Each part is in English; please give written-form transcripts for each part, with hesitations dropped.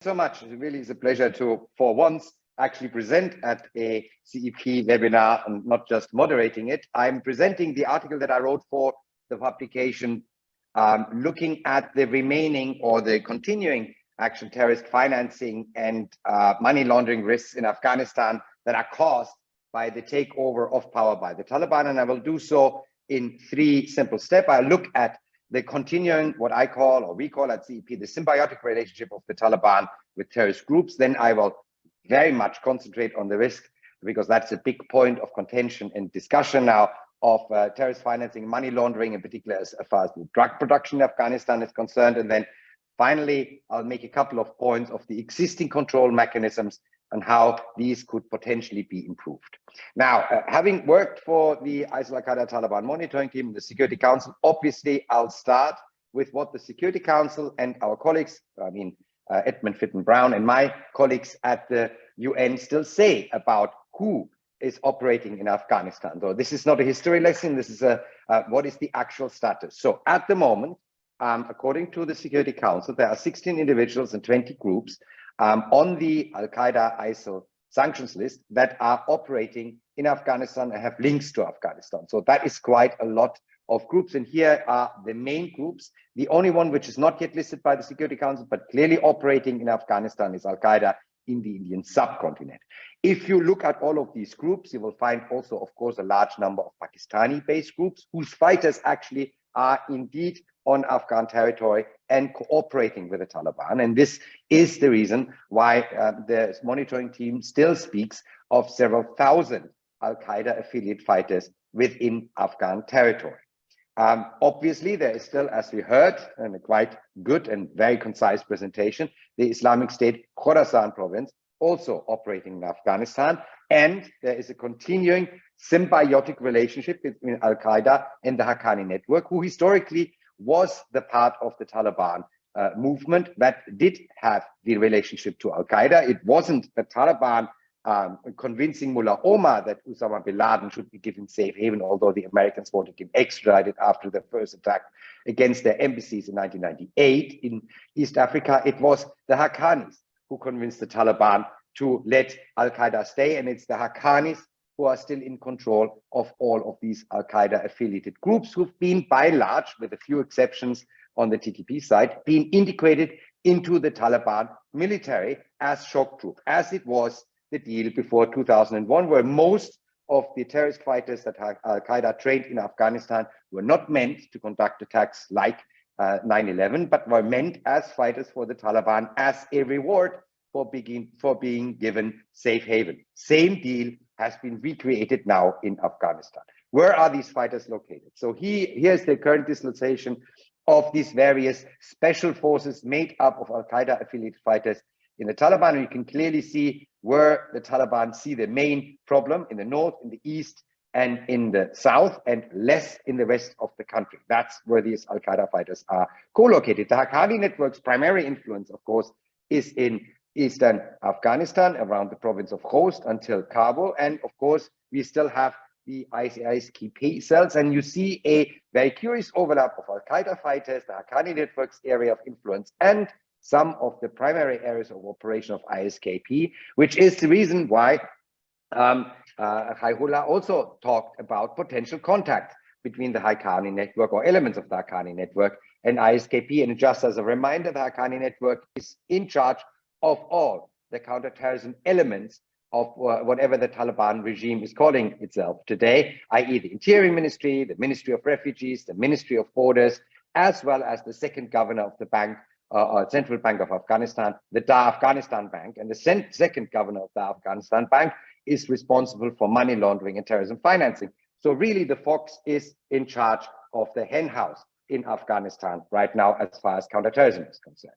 So much. It really is a pleasure to, for once, actually present at a CEP webinar and not just moderating it. I'm presenting the article that I wrote for the publication, looking at the remaining or the continuing action terrorist financing and money laundering risks in Afghanistan that are caused by the takeover of power by the Taliban. And I will do so in 3 simple steps. I'll look at the continuing, what I call, or we call at CEP, the symbiotic relationship of the Taliban with terrorist groups. Then I will very much concentrate on the risk, because that's a big point of contention and discussion now of terrorist financing, money laundering, in particular as far as the drug production in Afghanistan is concerned. And then finally, I'll make a couple of points of the existing control mechanisms and how these could potentially be improved. Now, having worked for the ISIL Al-Qaeda Taliban monitoring team, the Security Council, obviously I'll start with what the Security Council and our colleagues, Edmund Fitton-Brown and my colleagues at the UN still say about who is operating in Afghanistan. So this is not a history lesson, this is what is the actual status. So at the moment, according to the Security Council, there are 16 individuals and 20 groups on the Al-Qaeda ISIL sanctions list that are operating in Afghanistan and have links to Afghanistan. So that is quite a lot of groups. And here are the main groups. The only one which is not yet listed by the Security Council, but clearly operating in Afghanistan, is Al-Qaeda in the Indian subcontinent. If you look at all of these groups, you will find also, of course, a large number of Pakistani-based groups whose fighters actually are indeed on Afghan territory and cooperating with the Taliban. And this is the reason why the monitoring team still speaks of several thousand Al-Qaeda affiliate fighters within Afghan territory. Obviously, there is still, as we heard, and a quite good and very concise presentation, the Islamic State Khorasan province also operating in Afghanistan. And there is a continuing symbiotic relationship between Al-Qaeda and the Haqqani network, who historically was the part of the Taliban movement that did have the relationship to Al-Qaeda. It wasn't the Taliban convincing Mullah Omar that Osama bin Laden should be given safe haven, although the Americans wanted him extradited after the first attack against their embassies in 1998 in East Africa. It was the Haqqanis who convinced the Taliban to let Al-Qaeda stay, and it's the Haqqanis who are still in control of all of these Al-Qaeda affiliated groups, who've been, by and large, with a few exceptions on the TTP side, been integrated into the Taliban military as shock troop, as it was the deal before 2001, where most of the terrorist fighters that Al-Qaeda trained in Afghanistan were not meant to conduct attacks like 9/11, but were meant as fighters for the Taliban as a reward for being given safe haven. Same deal has been recreated now in Afghanistan. Where are these fighters located? So here's the current dislocation of these various special forces made up of Al-Qaeda affiliated fighters in the Taliban. And you can clearly see where the Taliban see the main problem: in the north, in the east, and in the south, and less in the rest of the country. That's where these Al-Qaeda fighters are co-located. The Haqqani network's primary influence, of course, is in eastern Afghanistan, around the province of Khost until Kabul. And of course, we still have the ISIS-K cells. And you see a very curious overlap of Al-Qaeda fighters, the Haqqani network's area of influence, and some of the primary areas of operation of ISKP, which is the reason why Khairullah also talked about potential contact between the Haqqani network, or elements of the Haqqani network, and ISKP. And just as a reminder, the Haqqani network is in charge of all the counterterrorism elements of whatever the Taliban regime is calling itself today, i.e. the Interior Ministry, the Ministry of Refugees, the Ministry of Borders, as well as the second governor of the bank, Central Bank of Afghanistan, the Afghanistan Bank. And the second governor of the Afghanistan Bank is responsible for money laundering and terrorism financing. So really the fox is in charge of the hen house in Afghanistan right now, as far as counterterrorism is concerned.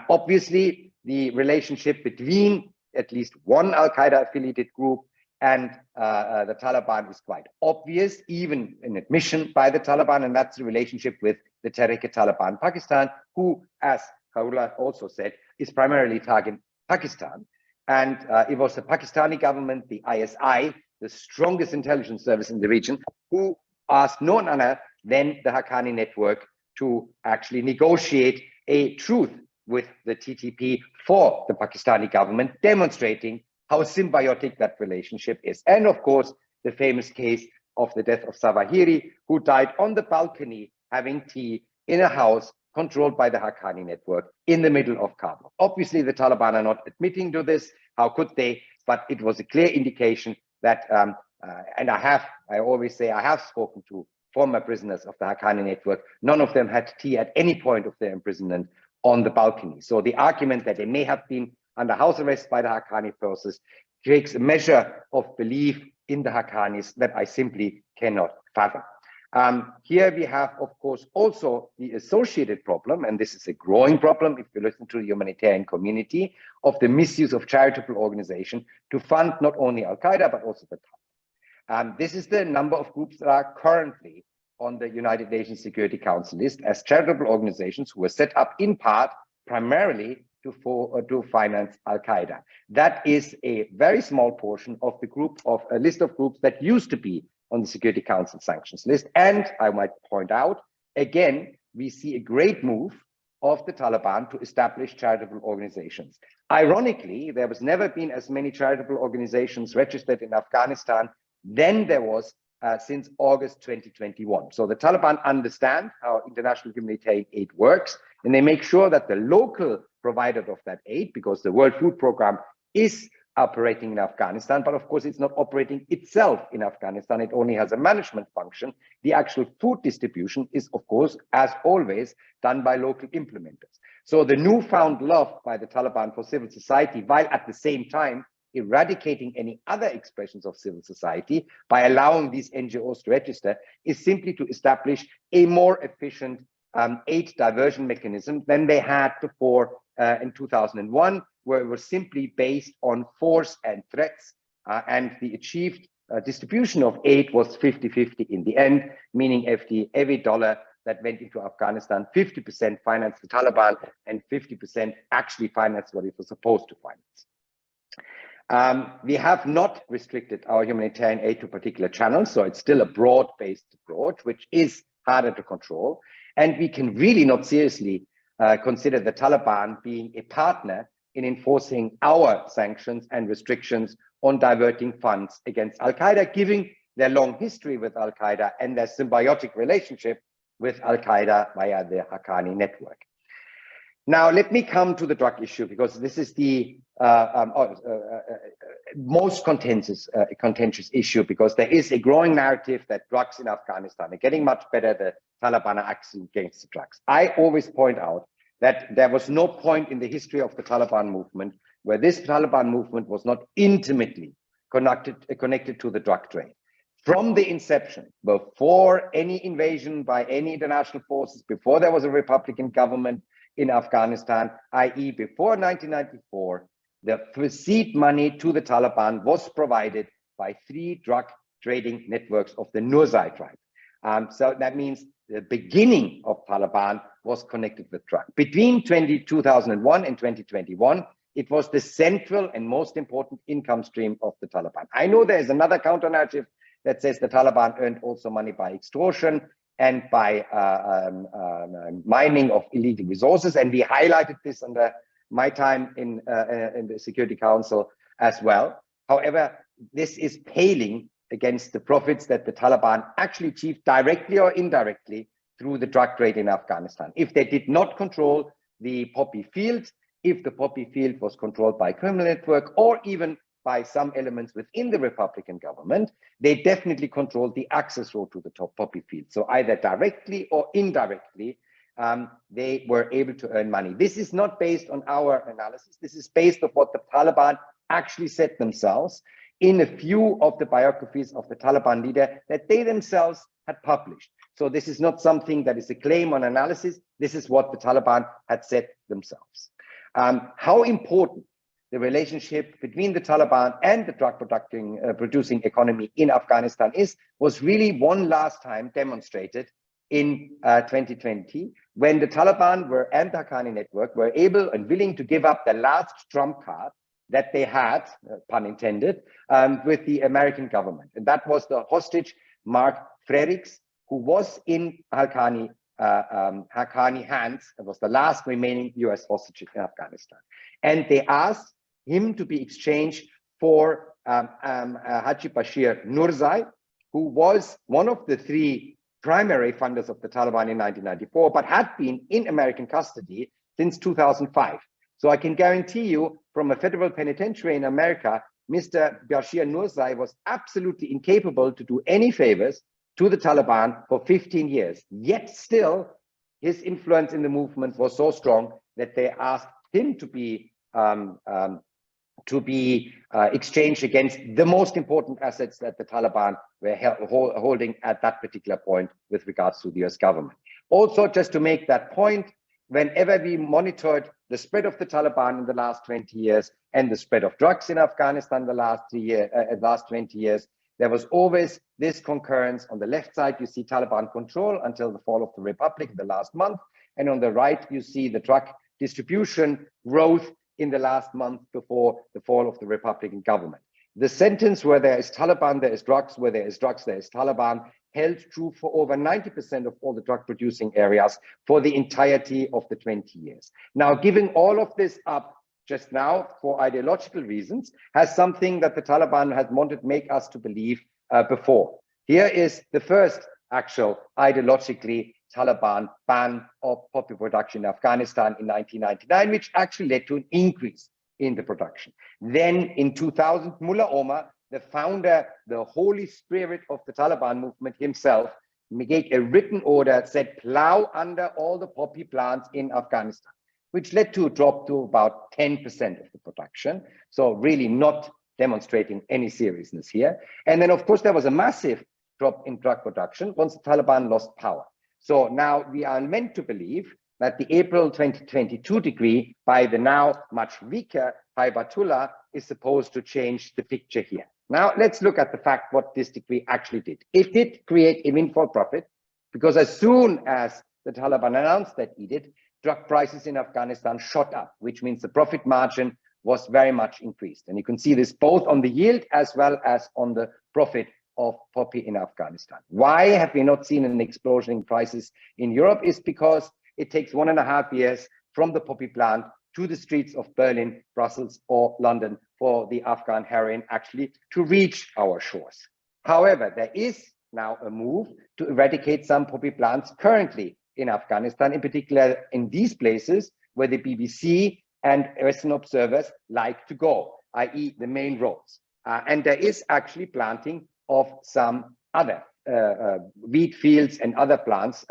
Obviously, the relationship between at least one Al-Qaeda affiliated group and the Taliban is quite obvious, even in admission by the Taliban, and that's the relationship with the Tehrik-e-Taliban Pakistan, who, as Khairullah also said, is primarily targeting Pakistan. And it was the Pakistani government, the ISI, the strongest intelligence service in the region, who asked no other than the Haqqani network to actually negotiate a truce with the TTP for the Pakistani government, demonstrating how symbiotic that relationship is. And of course, the famous case of the death of Zawahiri, who died on the balcony having tea in a house controlled by the Haqqani network in the middle of Kabul. Obviously, the Taliban are not admitting to this. How could they? But it was a clear indication that, and I always say, I have spoken to former prisoners of the Haqqani network. None of them had tea at any point of their imprisonment on the balcony. So the argument that they may have been under house arrest by the Haqqani forces takes a measure of belief in the Haqqanis that I simply cannot fathom. Here we have, of course, also the associated problem, and this is a growing problem if you listen to the humanitarian community, of the misuse of charitable organization to fund not only Al-Qaeda, but also the Taliban. This is the number of groups that are currently on the United Nations Security Council list as charitable organizations who were set up in part primarily to finance Al-Qaeda. That is a very small portion of the group of a list of groups that used to be on the Security Council sanctions list. And I might point out, again, we see a great move of the Taliban to establish charitable organizations. Ironically, there was never been as many charitable organizations registered in Afghanistan than there was since August 2021. So the Taliban understand how international humanitarian aid works, and they make sure that the local provider of that aid, because the World Food Programme is operating in Afghanistan, but of course it's not operating itself in Afghanistan. It only has a management function. The actual food distribution is, of course, as always, done by local implementers. So the newfound love by the Taliban for civil society, while at the same time eradicating any other expressions of civil society by allowing these NGOs to register, is simply to establish a more efficient aid diversion mechanism than they had before in 2001, where it was simply based on force and threats, and the achieved distribution of aid was 50-50 in the end, meaning every dollar that went into Afghanistan, 50% financed the Taliban and 50% actually financed what it was supposed to finance. We have not restricted our humanitarian aid to particular channels, so it's still a broad-based approach, which is harder to control. And we can really not seriously consider the Taliban being a partner in enforcing our sanctions and restrictions on diverting funds against Al-Qaeda, given their long history with Al-Qaeda and their symbiotic relationship with Al-Qaeda via the Haqqani network. Now, let me come to the drug issue, because this is the most contentious issue, because there is a growing narrative that drugs in Afghanistan are getting much better. The Taliban are acting against the drugs. I always point out that there was no point in the history of the Taliban movement where this Taliban movement was not intimately connected to the drug trade. From the inception, before any invasion by any international forces, before there was a Republican government in Afghanistan, i.e. before 1994, the seed money to the Taliban was provided by 3 drug trading networks of the Nurzai tribe. So that means the beginning of Taliban was connected with drug. Between 2001 and 2021, it was the central and most important income stream of the Taliban. I know there is another counter narrative that says the Taliban earned also money by extortion and by mining of illegal resources. And we highlighted this under my time in the Security Council as well. However, this is paling against the profits that the Taliban actually achieved directly or indirectly through the drug trade in Afghanistan. If they did not control the poppy field, if the poppy field was controlled by a criminal network or even by some elements within the Republican government, they definitely controlled the access road to the poppy field. So either directly or indirectly, they were able to earn money. This is not based on our analysis. This is based on what the Taliban actually said themselves in a few of the biographies of the Taliban leader that they themselves had published. So this is not something that is a claim on analysis. This is what the Taliban had said themselves. How important the relationship between the Taliban and the drug producing economy in Afghanistan was really one last time demonstrated in 2020, when the Taliban and the Haqqani network were able and willing to give up the last trump card that they had, pun intended, with the American government. And that was the hostage Mark Frerichs, who was in Haqqani Haqqani hands. It was the last remaining US hostage in Afghanistan. And they asked him to be exchanged for Haji Bashir Nurzai, who was one of the three primary funders of the Taliban in 1994, but had been in American custody since 2005. So I can guarantee you, from a federal penitentiary in America, Mr. Bashir Nurzai was absolutely incapable to do any favors to the Taliban for 15 years. Yet still, his influence in the movement was so strong that they asked him to be exchanged against the most important assets that the Taliban were holding at that particular point with regards to the US government. Also, just to make that point, whenever we monitored the spread of the Taliban in the last 20 years and the spread of drugs in Afghanistan the last 20 years, there was always this concurrence. On the left side, you see Taliban control until the fall of the Republic in the last month. And on the right, you see the drug distribution growth in the last month before the fall of the Republican government. The sentence where there is Taliban, there is drugs, where there is drugs, there is Taliban, held true for over 90% of all the drug producing areas for the entirety of the 20 years. Now, giving all of this up just now for ideological reasons has something that the Taliban has wanted to make us to believe before. Here is the first actual ideologically Taliban ban of poppy production in Afghanistan in 1999, which actually led to an increase in the production. Then in 2000, Mullah Omar, the founder, the holy spirit of the Taliban movement himself, made a written order, said plow under all the poppy plants in Afghanistan, which led to a drop to about 10% of the production. So really not demonstrating any seriousness here. And then of course there was a massive drop in drug production once the Taliban lost power. So now we are meant to believe that the April 2022 decree by the now much weaker Haibatullah is supposed to change the picture here. Now let's look at the fact what this decree actually did. It did create a windfall profit, because as soon as the Taliban announced that edict, drug prices in Afghanistan shot up, which means the profit margin was very much increased. And you can see this both on the yield as well as on the profit of poppy in Afghanistan. Why have we not seen an explosion in prices in Europe? Is because it takes 1.5 years from the poppy plant to the streets of Berlin, Brussels, or London for the Afghan heroin actually to reach our shores. However, there is now a move to eradicate some poppy plants currently in Afghanistan, in particular in these places where the BBC and Western observers like to go, i.e. the main roads. And there is actually planting of some other wheat fields and other plants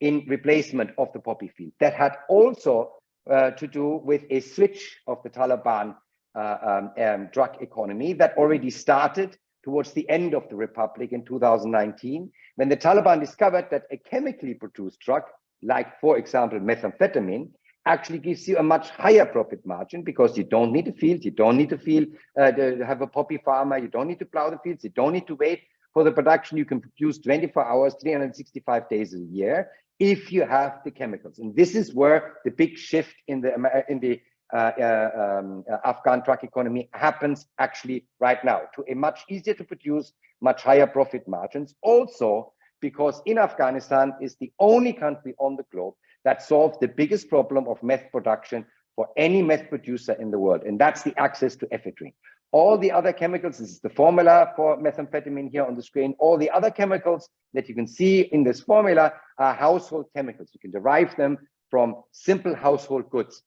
in replacement of the poppy field. That had also to do with a switch of the Taliban drug economy that already started towards the end of the Republic in 2019, when the Taliban discovered that a chemically produced drug, like for example methamphetamine, actually gives you a much higher profit margin, because you don't need a field, you don't need to have a poppy farmer, you don't need to plow the fields, you don't need to wait for the production. You can produce 24 hours, 365 days a year if you have the chemicals. And this is where the big shift in the Afghan drug economy happens actually right now, to a much easier to produce, much higher profit margins. Also, because in Afghanistan is the only country on the globe that solved the biggest problem of meth production for any meth producer in the world, and that's the access to ephedrine. All the other chemicals, this is the formula for methamphetamine here on the screen, all the other chemicals that you can see in this formula are household chemicals. You can derive them from simple household goods,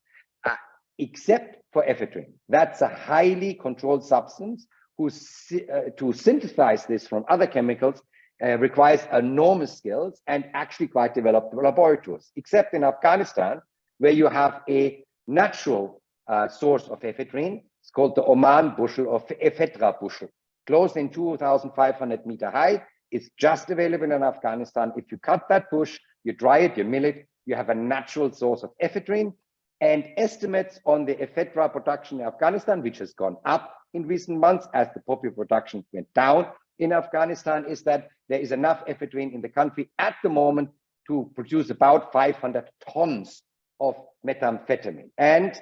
except for ephedrine. That's a highly controlled substance to synthesize this from other chemicals requires enormous skills and actually quite developed laboratories, except in Afghanistan, where you have a natural source of ephedrine. It's called the Oman bushel or ephedra bushel, close in 2,500 meter high. It's just available in Afghanistan. If you cut that bush, you dry it, you mill it, you have a natural source of ephedrine. And estimates on the ephedra production in Afghanistan, which has gone up in recent months as the poppy production went down in Afghanistan, is that there is enough ephedrine in the country at the moment to produce about 500 tons of methamphetamine. And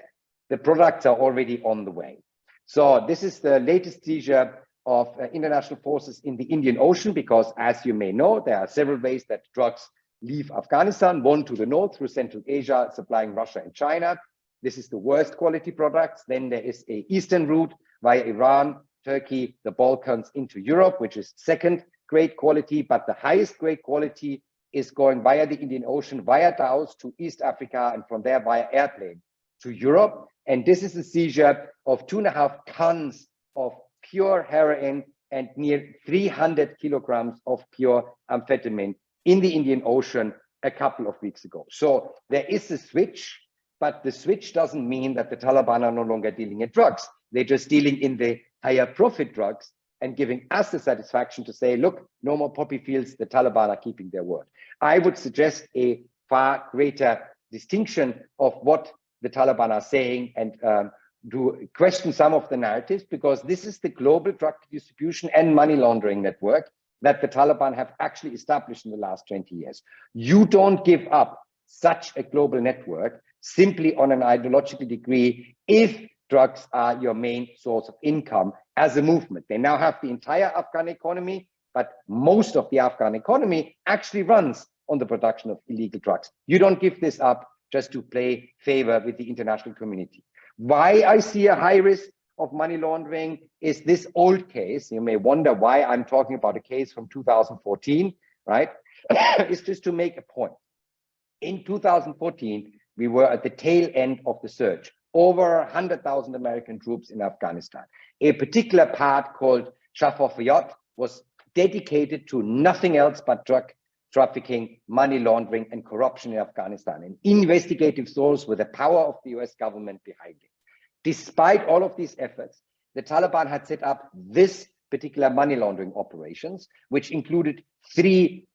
the products are already on the way. So this is the latest seizure of international forces in the Indian Ocean, because as you may know, there are several ways that drugs leave Afghanistan, one to the north through Central Asia, supplying Russia and China. This is the worst quality products. Then there is a eastern route via Iran, Turkey, the Balkans into Europe, which is second grade quality, but the highest grade quality is going via the Indian Ocean, via Laos to East Africa, and from there via airplane to Europe. And this is a seizure of 2.5 tons of pure heroin and near 300 kilograms of pure amphetamine in the Indian Ocean a couple of weeks ago. So there is a switch, but the switch doesn't mean that the Taliban are no longer dealing in drugs. They're just dealing in the higher profit drugs and giving us the satisfaction to say, look, no more poppy fields, the Taliban are keeping their word. I would suggest a far greater distinction of what the Taliban are saying and do question some of the narratives, because this is the global drug distribution and money laundering network that the Taliban have actually established in the last 20 years. You don't give up such a global network simply on an ideological degree if drugs are your main source of income as a movement. They now have the entire Afghan economy, but most of the Afghan economy actually runs on the production of illegal drugs. You don't give this up just to play favor with the international community. Why I see a high risk of money laundering is this old case. You may wonder why I'm talking about a case from 2014, right? It's just to make a point. In 2014, we were at the tail end of the surge. Over 100,000 American troops in Afghanistan. A particular part called Shafafiyat was dedicated to nothing else but drug trafficking, money laundering, and corruption in Afghanistan. An investigative source with the power of the US government behind it. Despite all of these efforts, the Taliban had set up this particular money laundering operations, which included 3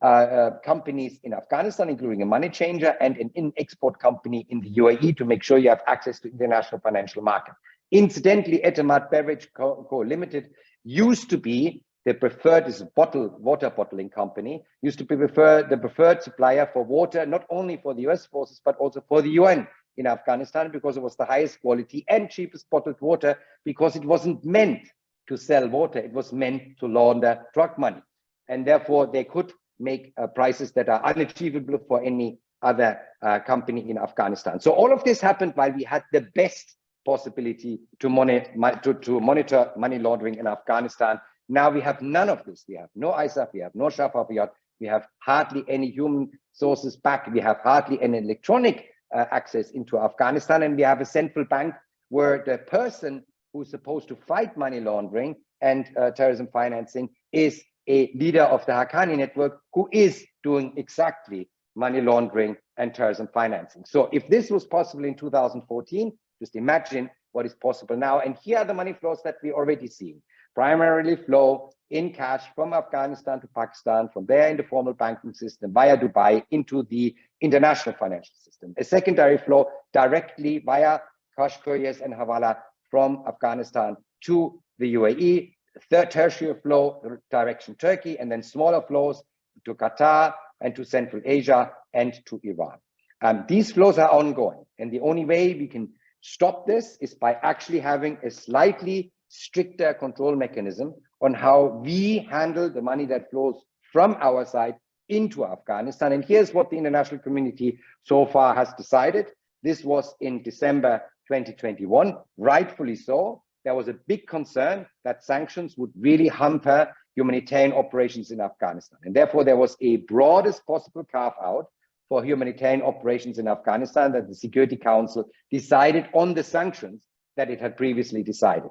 companies in Afghanistan, including a money changer and an export company in the UAE to make sure you have access to international financial market. Incidentally, Etemad Beverage Co. Limited used to be the preferred, is a water bottling company, used to be the preferred supplier for water, not only for the US forces, but also for the UN in Afghanistan, because it was the highest quality and cheapest bottled water, because it wasn't meant to sell water, it was meant to launder drug money. And therefore they could make prices that are unachievable for any other company in Afghanistan. So all of this happened while we had the best possibility to monitor money laundering in Afghanistan. Now we have none of this. We have no ISAF, we have no Shafafiyat, we have hardly any human sources back, we have hardly any electronic access into Afghanistan, and we have a central bank where the person who's supposed to fight money laundering and terrorism financing is a leader of the Haqqani network who is doing exactly money laundering and terrorism financing. So if this was possible in 2014, just imagine what is possible now. And here are the money flows that we already see. Primarily flow in cash from Afghanistan to Pakistan, from there in the formal banking system via Dubai into the international financial system. A secondary flow directly via cash couriers and Hawala from Afghanistan to the UAE. Third tertiary flow direction Turkey, and then smaller flows to Qatar and to Central Asia and to Iran. These flows are ongoing, and the only way we can stop this is by actually having a slightly stricter control mechanism on how we handle the money that flows from our side into Afghanistan. And here's what the international community so far has decided. This was in December 2021, rightfully so. There was a big concern that sanctions would really hamper humanitarian operations in Afghanistan. And therefore, there was a broadest possible carve out for humanitarian operations in Afghanistan that the Security Council decided on the sanctions that it had previously decided.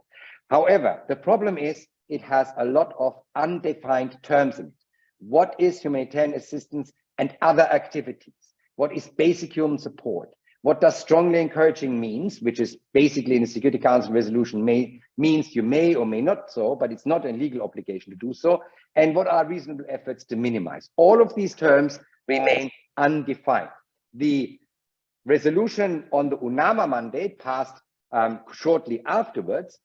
However, the problem is it has a lot of undefined terms in it. What is humanitarian assistance and other activities? What is basic human support? What does strongly encouraging means, which is basically in the Security Council resolution means you may or may not so, but it's not a legal obligation to do so. And what are reasonable efforts to minimize? All of these terms remain undefined. The resolution on the UNAMA mandate passed shortly afterwards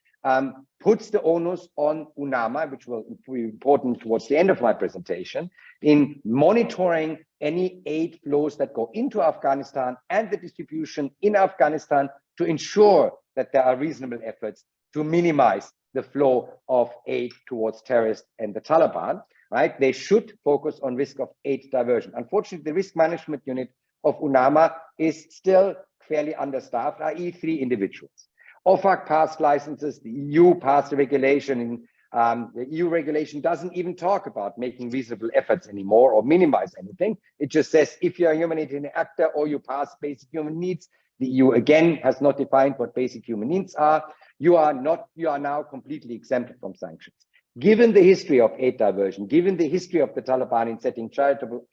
puts the onus on UNAMA, which will be important towards the end of my presentation, in monitoring any aid flows that go into Afghanistan and the distribution in Afghanistan to ensure that there are reasonable efforts to minimize the flow of aid towards terrorists and the Taliban. right? They should focus on risk of aid diversion. Unfortunately, the risk management unit of UNAMA is still fairly understaffed, i.e. 3 individuals. OFAC passed licenses, the EU passed a regulation. The EU regulation doesn't even talk about making reasonable efforts anymore or minimize anything. It just says if you're a humanitarian actor or you pass basic human needs, the EU again has not defined what basic human needs are. You are now completely exempted from sanctions. Given the history of aid diversion, given the history of the Taliban in setting charitable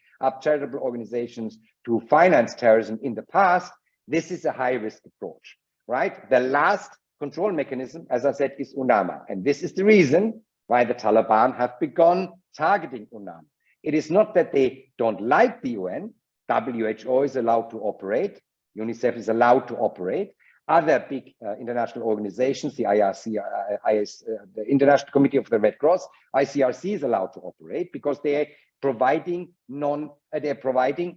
organizations to finance terrorism in the past, this is a high-risk approach, right? The last control mechanism, as I said, is UNAMA. And this is the reason why the Taliban have begun targeting UNAMA. It is not that they don't like the UN. WHO is allowed to operate. UNICEF is allowed to operate. Other big international organizations, the IRC, the International Committee of the Red Cross, ICRC is allowed to operate because they're providing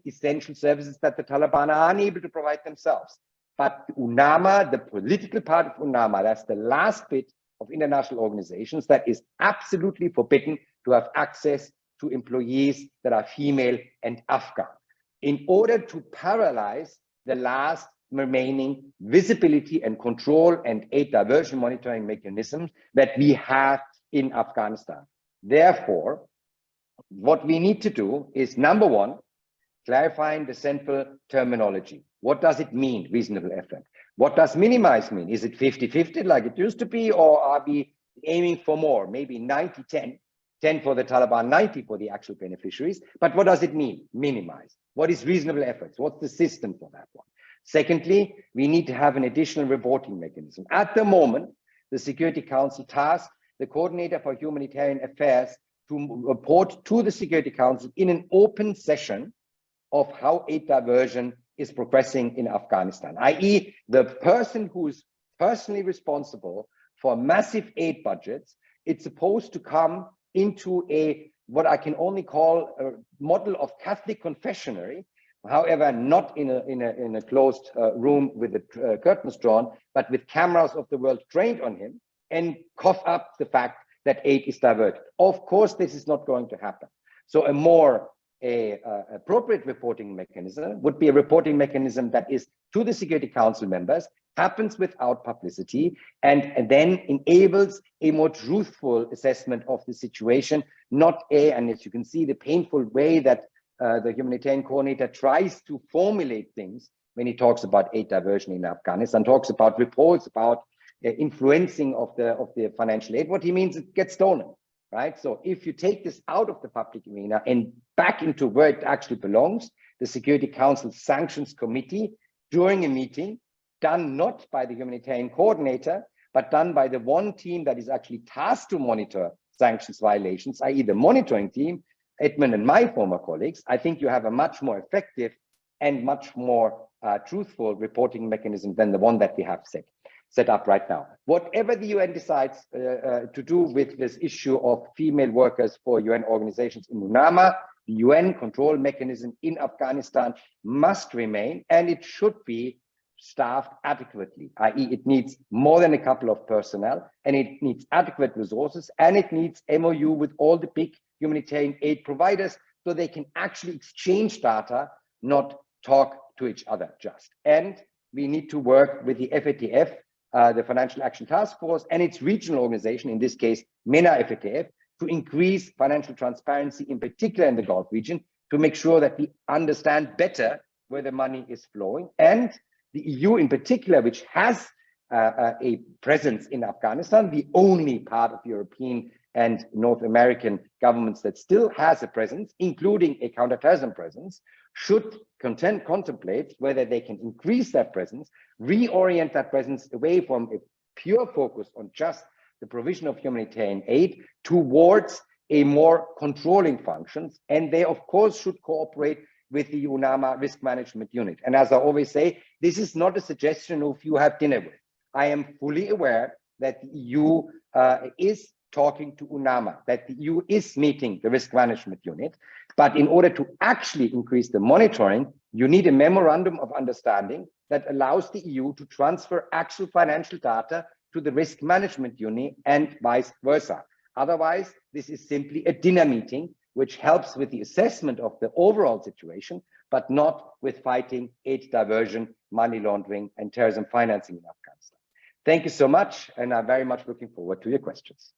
essential services that the Taliban are unable to provide themselves. But UNAMA, the political part of UNAMA, that's the last bit of international organizations that is absolutely forbidden to have access to employees that are female and Afghan, in order to paralyze the last remaining visibility and control and aid diversion monitoring mechanisms that we have in Afghanistan. Therefore, what we need to do is, number one, clarifying the central terminology. What does it mean, reasonable effort? What does minimize mean? Is it 50-50 like it used to be, or are we aiming for more, maybe 90-10, 10 for the Taliban, 90 for the actual beneficiaries? But what does it mean, minimize? What is reasonable efforts? What's the system for that one? Secondly, we need to have an additional reporting mechanism. At the moment, the Security Council tasked the coordinator for humanitarian affairs to report to the Security Council in an open session of how aid diversion is progressing in Afghanistan, i.e. the person who is personally responsible for massive aid budgets. It's supposed to come into what I can only call a model of Catholic confessionary, however, not in a closed room with the curtains drawn, but with cameras of the world trained on him, and cough up the fact that aid is diverted. Of course, this is not going to happen. So a more appropriate reporting mechanism would be a reporting mechanism that is to the Security Council members, happens without publicity, and then enables a more truthful assessment of the situation, and as you can see, the painful way that the humanitarian coordinator tries to formulate things when he talks about aid diversion in Afghanistan, talks about reports about influencing of the financial aid. What he means, it gets stolen, right? So if you take this out of the public arena and back into where it actually belongs, the Security Council Sanctions Committee, during a meeting, done not by the humanitarian coordinator, but done by the one team that is actually tasked to monitor sanctions violations, i.e. the monitoring team, Edmund and my former colleagues, I think you have a much more effective and much more truthful reporting mechanism than the one that we have set up right now. Whatever the UN decides to do with this issue of female workers for UN organizations in UNAMA, the UN control mechanism in Afghanistan must remain, and it should be staffed adequately, i.e. it needs more than a couple of personnel, and it needs adequate resources, and it needs MOU with all the big humanitarian aid providers so they can actually exchange data, not talk to each other just. And we need to work with the FATF, the Financial Action Task Force, and its regional organization, in this case, MENA-FATF, to increase financial transparency, in particular in the Gulf region, to make sure that we understand better where the money is flowing. And the EU in particular, which has a presence in Afghanistan, the only part of European and North American governments that still has a presence, including a counterterrorism presence, should contemplate whether they can increase that presence, reorient that presence away from a pure focus on just the provision of humanitarian aid towards a more controlling functions. And they, of course, should cooperate with the UNAMA risk management unit. And as I always say, this is not a suggestion of you have dinner with. I am fully aware that the EU is talking to UNAMA, that the EU is meeting the risk management unit. But in order to actually increase the monitoring, you need a memorandum of understanding that allows the EU to transfer actual financial data to the risk management unit and vice versa. Otherwise, this is simply a dinner meeting, which helps with the assessment of the overall situation, but not with fighting aid diversion, money laundering, and terrorism financing in Afghanistan. Thank you so much, and I'm very much looking forward to your questions.